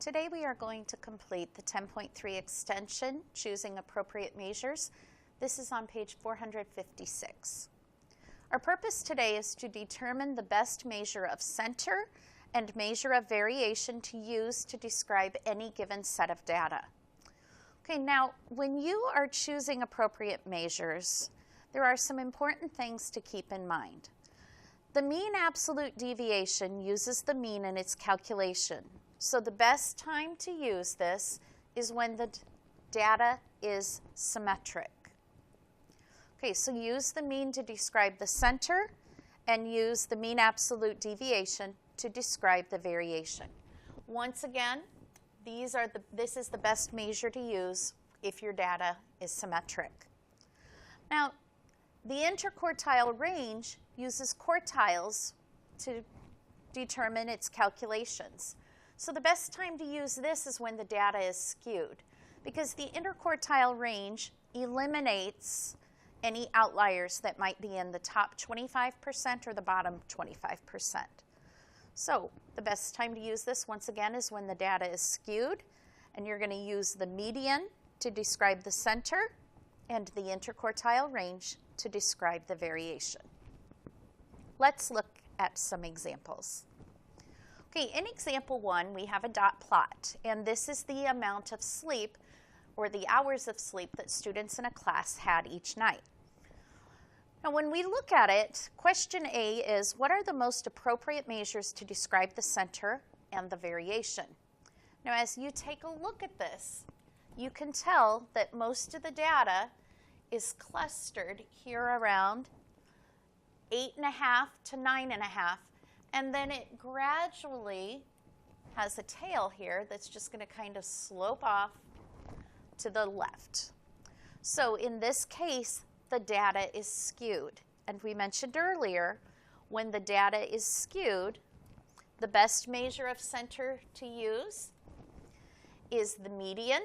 Today we are going to complete the 10.3 extension, Choosing Appropriate Measures. This is on page 456. Our purpose today is to determine the best measure of center and measure of variation to use to describe any given set of data. Okay, now when you are choosing appropriate measures, there are some important things to keep in mind. The mean absolute deviation uses the mean in its calculation. So the best time to use this is when the data is symmetric. Okay, so use the mean to describe the center and use the mean absolute deviation to describe the variation. Once again, this is the best measure to use if your data is symmetric. Now, the interquartile range uses quartiles to determine its calculations. So the best time to use this is when the data is skewed, because the interquartile range eliminates any outliers that might be in the top 25% or the bottom 25%. So the best time to use this, once again, is when the data is skewed, and you're going to use the median to describe the center and the interquartile range to describe the variation. Let's look at some examples. Okay, in example 1, we have a dot plot, and this is the amount of sleep or the hours of sleep that students in a class had each night. Now, when we look at it, question A is, what are the most appropriate measures to describe the center and the variation? Now, as you take a look at this, you can tell that most of the data is clustered here around 8.5 to 9.5, and then it gradually has a tail here that's just going to kind of slope off to the left. So in this case, the data is skewed. And we mentioned earlier, when the data is skewed, the best measure of center to use is the median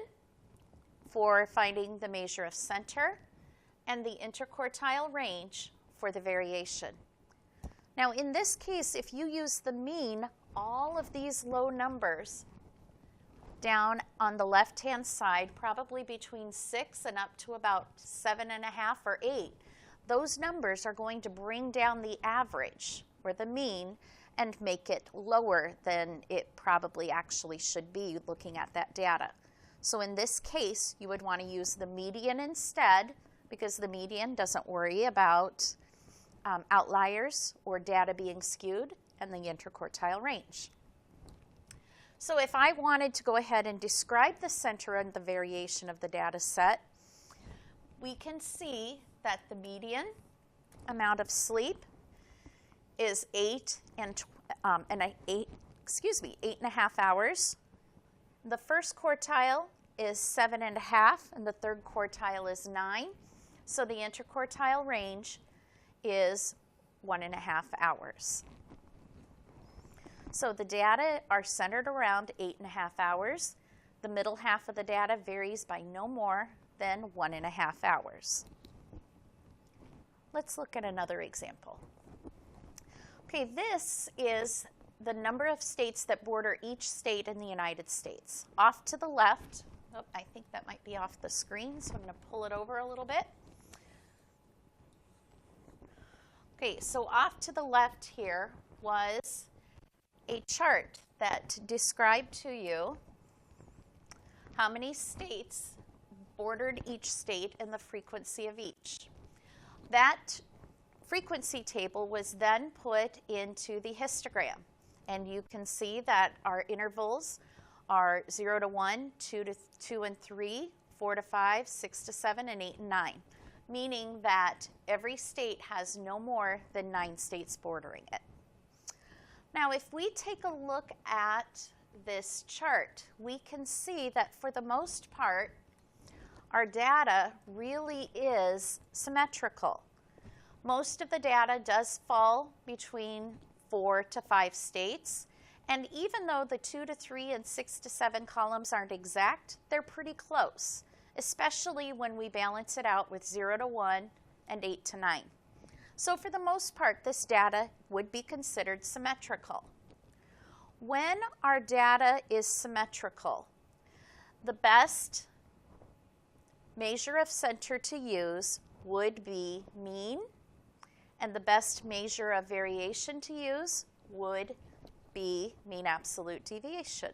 for finding the measure of center and the interquartile range for the variation. Now, in this case, if you use the mean, all of these low numbers down on the left-hand side, probably between 6 and up to about 7.5 or 8, those numbers are going to bring down the average, or the mean, and make it lower than it probably actually should be looking at that data. So in this case, you would want to use the median instead, because the median doesn't worry about outliers or data being skewed, and the interquartile range. So if I wanted to go ahead and describe the center and the variation of the data set, we can see that the median amount of sleep is 8.5 hours. The first quartile is 7.5, and the third quartile is 9. So the interquartile range is 1.5 hours. So the data are centered around 8.5 hours. The middle half of the data varies by no more than 1.5 hours. Let's look at another example. Okay, this is the number of states that border each state in the United States. Off to the left, I think that might be off the screen, so I'm going to pull it over a little bit. Okay, so off to the left here was a chart that described to you how many states bordered each state and the frequency of each. That frequency table was then put into the histogram, and you can see that our intervals are 0 to 1, 2 to 2 and 3, 4 to 5, 6 to 7, and 8 and 9, meaning that every state has no more than 9 states bordering it. Now, if we take a look at this chart, we can see that for the most part, our data really is symmetrical. Most of the data does fall between 4 to 5 states, and even though the 2 to 3 and 6 to 7 columns aren't exact, they're pretty close, especially when we balance it out with 0 to 1 and 8 to 9. So for the most part, this data would be considered symmetrical. When our data is symmetrical, the best measure of center to use would be mean, and the best measure of variation to use would be mean absolute deviation.